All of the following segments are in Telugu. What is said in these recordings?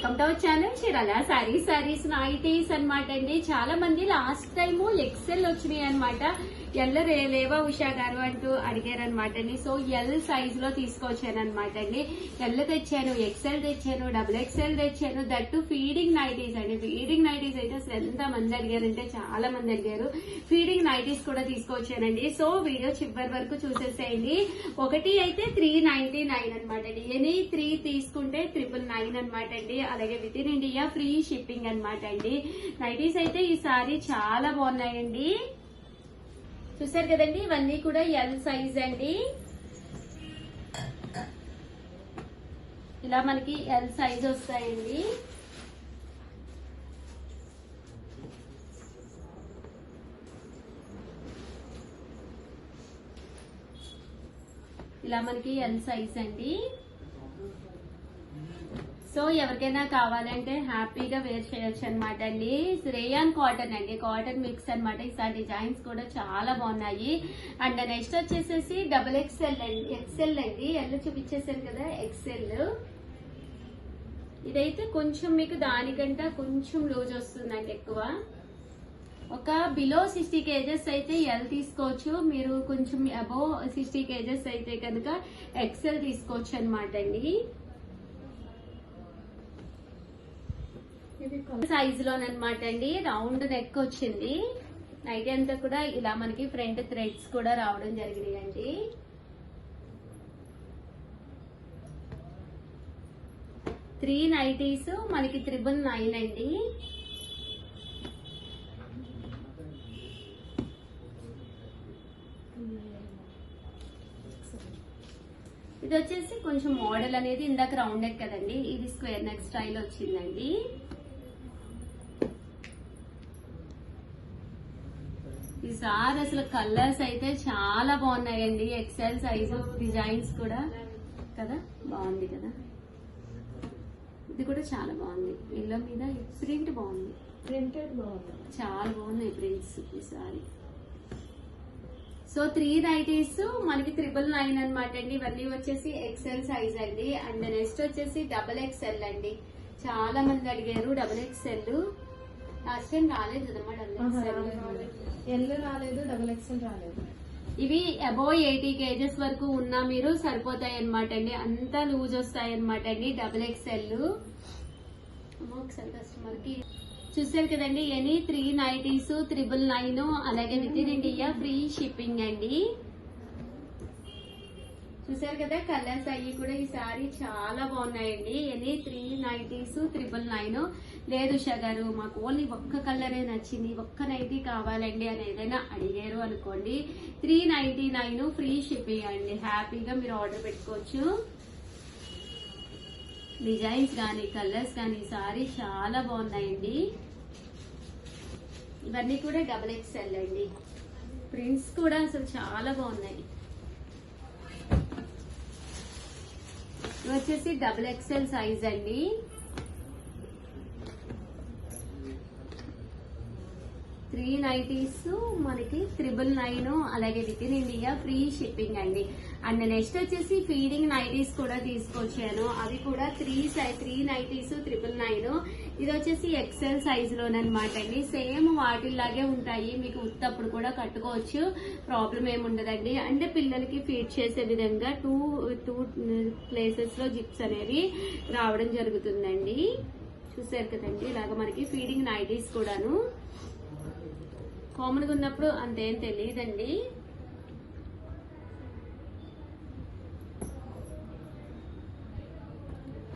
Welcome to our channel Chirala saris nighties అన్నమాట అండి. చాలా మంది లాస్ట్ టైం ఎక్సెల్ వచ్చినాయి అనమాట. ఎల్ లేవా ఉషా గారు అంటూ అడిగారు అనమాట అండి. సో ఎల్ సైజ్ లో తీసుకొచ్చాను అనమాట అండి. ఎల్ తెచ్చాను, ఎక్సెల్ తెచ్చాను, డబుల్ ఎక్సెల్ తెచ్చాను. దట్టు ఫీడింగ్ నైటీస్ అండి. ఫీడింగ్ నైటీస్ అయితే అసలు ఎంత మంది అడిగారంటే చాలా మంది అడిగారు. ఫీడింగ్ నైటీస్ కూడా తీసుకొచ్చానండి. సో వీడియో చివరి వరకు చూసేసేయండి. ఒకటి అయితే 399 అనమాట అండి. ఎనీ 3 తీసుకుంటే 999 అనమాట అండి. అలాగే with in India free shipping అనమాట అండి. నైటీస్ అయితే ఈసారి చాలా బాగున్నాయండి. చూసారు కదండి, ఇవన్నీ కూడా ఎల్ సైజ్ అండి. ఇలా మనకి ఎల్ సైజ్ వస్తాయండి. ఇలా మనకి ఎల్ సైజ్ అండి. సో ఎవరికైనా కావాలంటే హ్యాపీగా వేర్ చేయొచ్చు అనమాట అండి. రేయాన్ కాటన్ అండి, కాటన్ మిక్స్ అనమాట. ఈసారి డిజైన్స్ కూడా చాలా బాగున్నాయి. అండ్ నెక్స్ట్ వచ్చేసేసి డబుల్ ఎక్స్ఎల్ అండి, ఎక్స్ఎల్ అండి. ఎల్ చూపించేసాను కదా, ఎక్స్ఎల్. ఇదైతే కొంచెం మీకు దానికంటే కొంచెం లూజ్ వస్తుందండి ఎక్కువ. ఒక బిలో 60 kgs అయితే ఎల్ తీసుకోవచ్చు. మీరు కొంచెం అబోవ్ 60 kgs అయితే కనుక ఎక్స్ఎల్ తీసుకోవచ్చు అనమాట అండి. సైజ్ లోనమాట అండి. రౌండ్ నెక్ వచ్చింది. నైట్ అంతా కూడా ఇలా మనకి ఫ్రంట్ థ్రెడ్స్ కూడా రావడం జరిగినాయి అండి. త్రీ నైటీస్ మనకి 999 అండి. ఇది వచ్చేసి కొంచెం మోడల్ అనేది ఇందాక రౌండ్ నెక్ కదండి, ఇది స్క్వేర్ నెక్ స్టైల్ వచ్చిందండి. ఈసారి అసలు కలర్స్ అయితే చాలా బాగున్నాయండి. ఎక్సెల్ సైజు, డిజైన్స్ కూడా కదా బాగుంది కదా. ఇది కూడా చాలా బాగుంది. ఇళ్ళ మీద ప్రింట్ బాగుంది, ప్రింటెడ్ బాగుంది, చాలా బాగున్నాయి ప్రింట్స్ ఈసారి. సో 3 నైటీస్ మనకి 999 అనమాట అండి. ఇవన్నీ వచ్చేసి ఎక్సెల్ సైజ్ అండి. అండ్ నెక్స్ట్ వచ్చేసి డబుల్ ఎక్సెల్ అండి. చాలా మంది అడిగారు డబుల్ ఎక్సెల్. లాస్ట్ టైం రాలేదు కదమ్మా డబుల్ ఎక్సెల్. ఎల్ రాలేదు, డబుల్ ఎక్సెల్ రాలేదు. ఇవి అబోవ్ 80 kgs వరకు ఉన్నా మీరు సరిపోతాయి అనమాట అండి. అంతా లూజ్ వస్తాయి అనమాట అండి డబుల్ ఎక్సెల్. ఒకసారి కస్టమర్ కి చూసారు కదండి. ఎనీ 3 నైటీస్ 999, అలాగే with in India free shipping అండి. చూసారు కదా, కలర్స్ అయ్యి కూడా ఈసారి చాలా బాగున్నాయండి. Any 3 nighties 999. లేదు ఉషా గారు మాకు ఓన్లీ ఒక్క కలరే నచ్చింది, ఒక్క నైటీ కావాలండి అని ఏదైనా అడిగారు అనుకోండి, 399 ఫ్రీ షిప్పింగ్ అండి. హ్యాపీగా మీరు ఆర్డర్ పెట్టుకోవచ్చు. డిజైన్స్ కానీ కలర్స్ కానీ ఈసారి చాలా బాగున్నాయండి. ఇవన్నీ కూడా డబుల్ ఎక్స్ఎల్ అండి. ప్రింట్స్ కూడా అసలు చాలా బాగున్నాయి. ఇవి వచ్చేసి డబుల్ ఎక్స్ఎల్ సైజ్ అండి. త్రీ నైటీస్ మనకి 999, అలాగే with in India free shipping అండి. అండ్ నెక్స్ట్ వచ్చేసి ఫీడింగ్ నైటీస్ కూడా తీసుకొచ్చాను. అవి కూడా 3 నైటీస్ 999. ఇది వచ్చేసి ఎక్సెల్ సైజ్ లోనమాట అండి. సేమ్ వాటిల్లాగే ఉంటాయి, మీకు ఉత్తప్పుడు కూడా కట్టుకోవచ్చు, ప్రాబ్లం ఏముండదండి. అంటే పిల్లలకి ఫీడ్ చేసే విధంగా టూ ప్లేసెస్ లో జిప్స్ అనేవి రావడం జరుగుతుందండి. చూసారు కదండి, ఇలాగ మనకి ఫీడింగ్ నైటీస్ కూడాను కామన్ గా ఉన్నప్పుడు అంతేం తెలియదండి.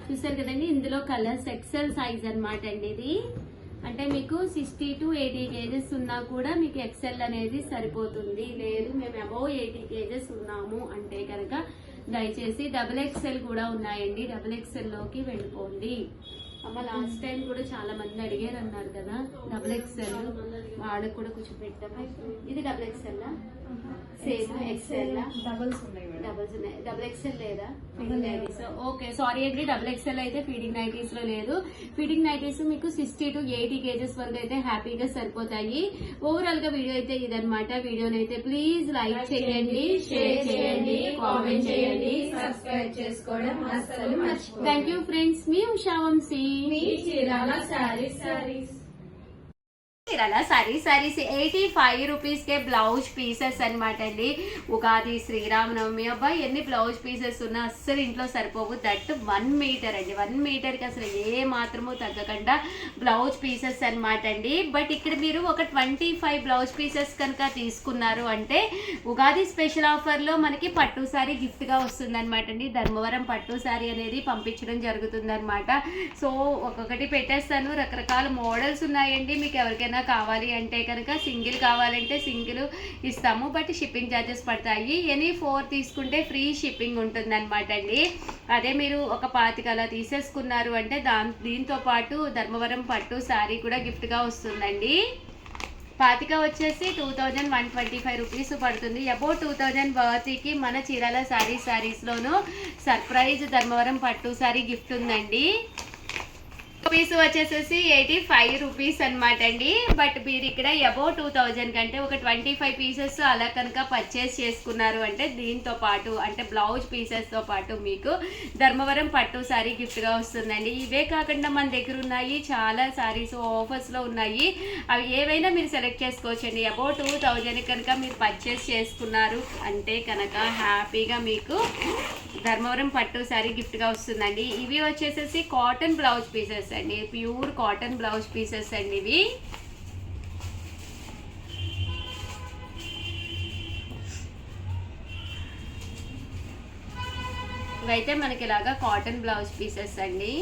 చూసారు కదండి, ఇందులో కలర్స్ ఎక్సెల్ సైజ్ అనమాట అండి. ఇది అంటే మీకు 60 to 80 kgs ఉన్నా కూడా మీకు ఎక్సెల్ అనేది సరిపోతుంది. లేదు మేము అబోవ్ 80 kgs ఉన్నాము అంటే కనుక దయచేసి డబుల్ ఎక్సెల్ కూడా ఉన్నాయండి, డబుల్ ఎక్సెల్ లోకి వెళ్ళిపోండి. అమ్మ లాస్ట్ టైం కూడా చాలా మంది అడిగారు అన్నారు కదా డబుల్ ఎక్సెల్, వాళ్ళకి కూడా కొంచెం పెట్టాము. ఇది double XL same XL doubles ఉన్నాయి, డబుల్ ఎక్సెల్ లేదా? సో ఓకే సారీ అండి, డబుల్ ఎక్సెల్ అయితే ఫీడింగ్ నైటీస్ లో లేదు. ఫీడింగ్ నైటీస్ మీకు 60 to 80 kgs వరకు అయితే హ్యాపీగా సరిపోతాయి. ఓవరాల్ గా వీడియో అయితే ఇదనమాట. వీడియోనైతే ప్లీజ్ లైక్ చేయండి, షేర్ చేయండి, కామెంట్ చేయండి, సబ్స్క్రైబ్ చేసుకోవడం అస్సలు మర్చిపోవద్దు. Thank you friends. మీ ఉషా వంశీ. మీ చీరాల శారీస్ చీరాల సారీస్ 85 రూపీస్ కే బ్లౌజ్ పీసెస్ అన్నమాట అండి. ఉగాది శ్రీరామనవమి అబ్బాయి ఎన్ని బ్లౌజ్ పీసెస్ ఉన్నా అస్సలు ఇంట్లో సరిపోవు. దట్ 1 మీటర్ అండి. 1 మీటర్కి అసలు ఏ మాత్రము తగ్గకుండా బ్లౌజ్ పీసెస్ అన్నమాట అండి. బట్ ఇక్కడ మీరు ఒక 25 బ్లౌజ్ పీసెస్ కనుక తీసుకున్నారు అంటే ఉగాది స్పెషల్ ఆఫర్లో మనకి పట్టు సారీ గిఫ్ట్గా వస్తుంది అనమాట అండి. ధర్మవరం పట్టు సారీ అనేది పంపించడం జరుగుతుంది అనమాట. సో ఒక్కొక్కటి పెట్టేస్తాను. రకరకాల మోడల్స్ ఉన్నాయండి. మీకు ఎవరికైనా కావాలి అంటే కనుక సింగిల్ కావాలంటే సింగిల్ ఇస్తాము. బట్ షిప్పింగ్ ఛార్జెస్ పడతాయి. ఎనీ 4 తీసుకుంటే ఫ్రీ షిప్పింగ్ ఉంటుంది అనమాట అండి. అదే మీరు ఒక 25 అలా తీసేసుకున్నారు అంటే దీంతో పాటు ధర్మవరం పట్టు శారీ కూడా గిఫ్ట్గా వస్తుందండి. 25 వచ్చేసి 2125 రూపీస్ పడుతుంది. అబౌట్ 2000 వర్త్కి మన చీరాల శారీస్లోను సర్ప్రైజ్ ధర్మవరం పట్టు శారీ గిఫ్ట్ ఉందండి. పీస్ వచ్చేసేసి 85 రూపీస్ అనమాట అండి. బట్ మీరు ఇక్కడ అబౌవ్ 2000 కంటే ఒక 25 పీసెస్ అలా కనుక పర్చేస్ చేసుకున్నారు అంటే దీంతో పాటు అంటే బ్లౌజ్ పీసెస్తో పాటు మీకు ధర్మవరం పట్టు శారీ గిఫ్ట్గా వస్తుందండి. ఇవే కాకుండా మన దగ్గర ఉన్నాయి చాలా శారీస్ ఆఫర్స్లో ఉన్నాయి. అవి ఏవైనా మీరు సెలెక్ట్ చేసుకోవచ్చండి. అబౌవ్ 2000 కనుక మీరు పర్చేస్ చేసుకున్నారు అంటే కనుక హ్యాపీగా మీకు ధర్మవరం పట్టు శారీ గిఫ్ట్గా వస్తుందండి. ఇవి వచ్చేసేసి కాటన్ బ్లౌజ్ పీసెస్ అండి. ప్యూర్ కాటన్ బ్లౌజ్ పీసెస్ అండి ఇవి. ఇవైతే మనకి ఇలాగా కాటన్ బ్లౌజ్ పీసెస్ అండి.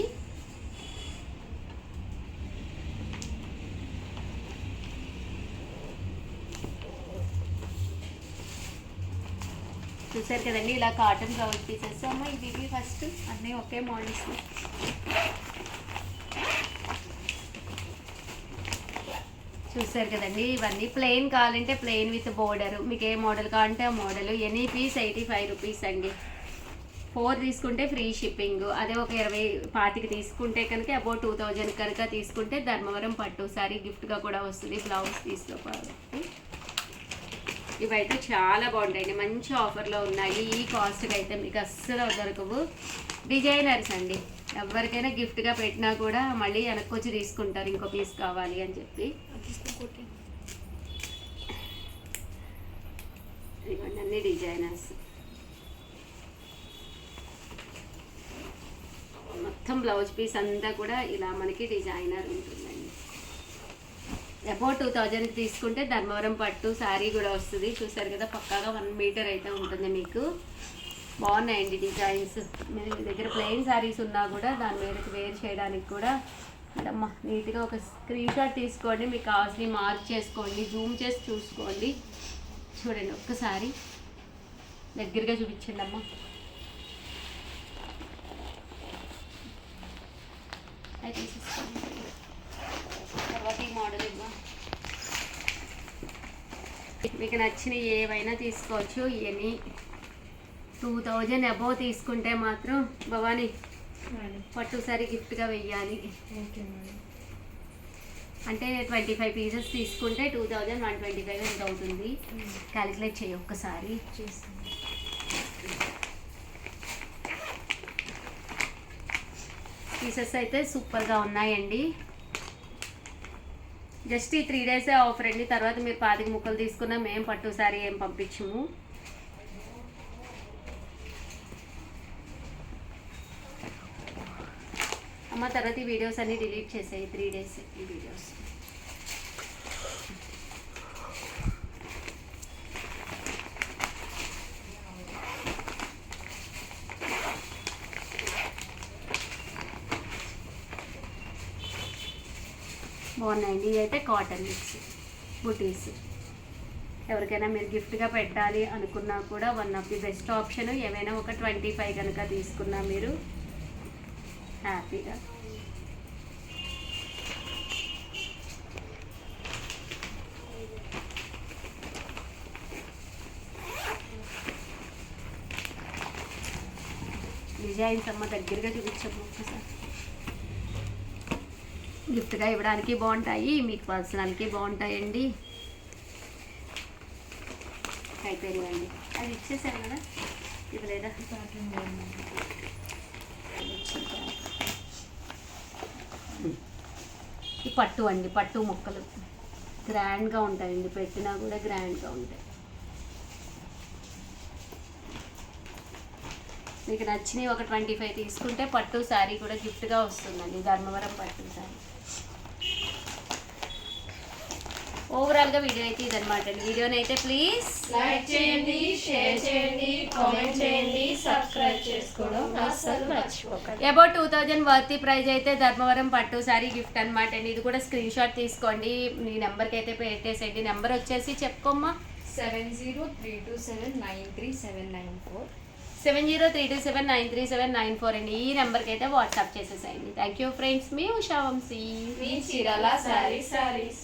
చూసారు కదండి ఇలా కాటన్ బ్లౌజ్ పీసెస్. అమ్మ ఇవి ఫస్ట్ అన్నీ ఒకే మోడల్స్. చూసారు కదండి ఇవన్నీ ప్లెయిన్ కావాలంటే ప్లెయిన్ విత్ బోర్డర్. మీకు ఏ మోడల్ కావాలంటే ఆ మోడల్. ఎనీ పీస్ 85 రూపీస్ అండి. 4 తీసుకుంటే ఫ్రీ షిప్పింగ్. అదే ఒక 25 తీసుకుంటే కనుక అబౌవ్ 2000 కనుక తీసుకుంటే ధర్మవరం పట్టు సారీ గిఫ్ట్గా కూడా వస్తుంది బ్లౌజ్ పీస్తో పాటు. ఇవైతే చాలా బాగుంటాయండి. మంచి ఆఫర్లో ఉన్నాయి. ఈ కాస్ట్కి అయితే మీకు అస్సలు దొరకవు. డిజైనర్స్ అండి. ఎవరికైనా గిఫ్ట్గా పెట్టినా కూడా మళ్ళీ వెనక్కి వచ్చి తీసుకుంటారు ఇంకో పీస్ కావాలి అని చెప్పి. ఇవన్నీ అన్ని డిజైనర్స్. మొత్తం బ్లౌజ్ పీస్ అంతా కూడా ఇలా మనకి డిజైనర్ ఉంటుందండి. అబౌవ్ 2000 తీసుకుంటే ధర్మవరం పట్టు శారీ కూడా వస్తుంది. చూసారు కదా పక్కాగా 1 మీటర్ అయితే ఉంటుంది మీకు. బాగున్నాయండి డిజైన్స్. మీ దగ్గర ప్లెయిన్ శారీస్ ఉన్నా కూడా దాని మీదకి వేర్ చేయడానికి కూడా అమ్మా నీట్గా ఒక స్క్రీన్ షాట్ తీసుకోండి. మీకు కావాల్సిన మార్క్ చేసుకోండి. జూమ్ చేసి చూసుకోండి. చూడండి ఒక్కసారి దగ్గరగా చూపించండి అమ్మ. అయితే తర్వాత ఈ మోడల్ ఇవ్వ మీకు నచ్చిన ఏవైనా తీసుకోవచ్చు. ఎనీ 2000 అబౌవ్ తీసుకుంటే మాత్రం భవానీ పట్టు సారీ గిఫ్ట్గా వెయ్యాలి. అంటే 25 పీసెస్ తీసుకుంటే 2125 ఎంత అవుతుంది క్యాలిక్యులేట్ చేయి ఒక్కసారి. పీసెస్ అయితే సూపర్గా ఉన్నాయండి. జస్ట్ ఈ 3 డేసే ఆఫర్ అండి. తర్వాత మీరు 25 ముక్కలు తీసుకున్నా మేము పట్టు సారీ ఏం పంపించము. అమ్మ తర్వాత ఈ వీడియోస్ అన్ని డిలీట్ చేసాయి. 3 డేస్ ఈ వీడియోస్. బాగున్నాయండి. ఇవి అయితే కాటన్ మిక్స్ బుటీస్. ఎవరికైనా మీరు గిఫ్ట్గా పెట్టాలి అనుకున్నా కూడా one of the best option. ఏమైనా ఒక 25 కనుక తీసుకున్నా మీరు హ్యాపీగా. డిజైన్స్ అమ్మ దగ్గరగా చూపించము ఒకసారి. గిఫ్ట్గా ఇవ్వడానికి బాగుంటాయి, మీకు పర్సనల్కి బాగుంటాయండి. అయిపోయిందండి. అది ఇచ్చేసాను కదా ఇవ్వలేదా? ఈ పట్టు అండి, పట్టు ముక్కలు గ్రాండ్గా ఉంటాయండి, పెట్టినా కూడా గ్రాండ్గా ఉంటాయి. మీకు నచ్చినవి ఒక 25 తీసుకుంటే పట్టు శారీ కూడా గిఫ్ట్గా వస్తుందండి, ధర్మవరం పట్టు శారీ. ఓవరాల్గా వీడియో అయితే ఇదనమాట అండి. వీడియోని అయితే ప్లీజ్ లైక్ చేయండి, షేర్ చేయండి, కామెంట్ చేయండి, సబ్స్క్రైబ్ చేసుకోవడం అస్సలు మర్చిపోకండి. అబౌట్ 2000 వర్తీ ప్రైజ్ అయితే ధర్మవరం పట్టు శారీ గిఫ్ట్ అనమాట అండి. ఇది కూడా స్క్రీన్ షాట్ తీసుకోండి, మీ నెంబర్కి అయితే పెట్టేసేయండి. నెంబర్ వచ్చేసి చెప్పుకోమ్మా, 7032793794. 7032793794 అండి. ఈ నెంబర్కి అయితే వాట్సాప్ చేసేసేయండి. థ్యాంక్ యూ ఫ్రెండ్స్, మీ ఉషా వంశీ, మీ చీరాల శారీస్.